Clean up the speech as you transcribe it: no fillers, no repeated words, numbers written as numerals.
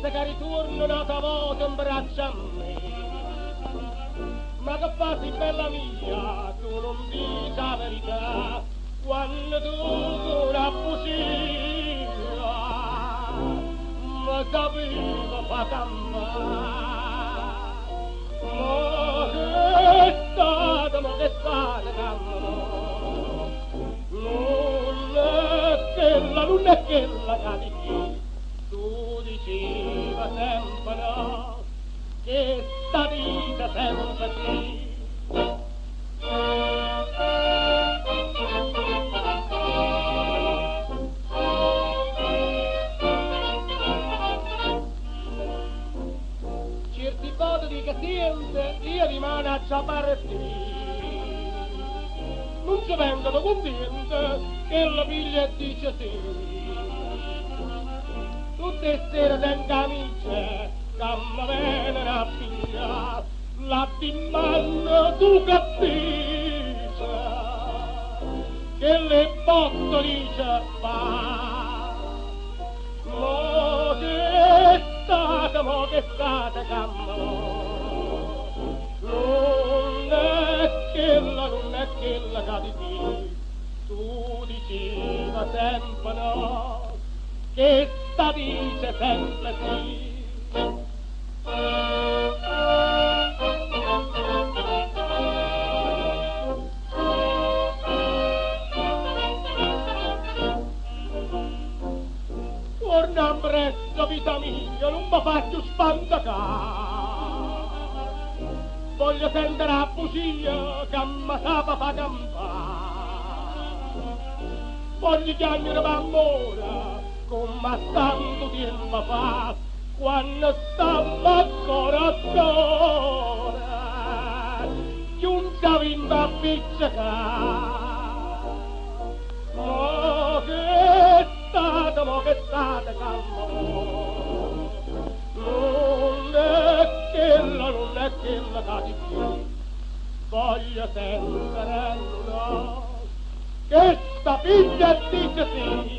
pensa che ritorno una tua volta in braccio a me. Ma che fai bella mia, tu non dici la verità, quando tu una bugia, ma sapevo fa campare. Ma che è stata campare, non è quella che dici, tu diceva sempre no, che sta vita sempre sì. Certi voti che sente, io rimane a partire. Non ci vengono convinti che la piglia dice sì. Tutte sere in camicia, che mi viene a pigliare, la dimanda tu capisci, che le botte dice fa. Mo che è stata cammo, non è quella che dici, tu diceva sempre no, che sta dice sempre sì. Torna presto, vita mia, non mi faccio spantacare. Voglio sentire la bugia che mi sapa fa campare. Voglio chiamare l'amore come tanto tempo fa, quando stavamo ancora ancora, giunta vinta a pizzicare. Ma che è stata calmo, non è quella che di più, voglio sempre no, che sta piglia dice sì.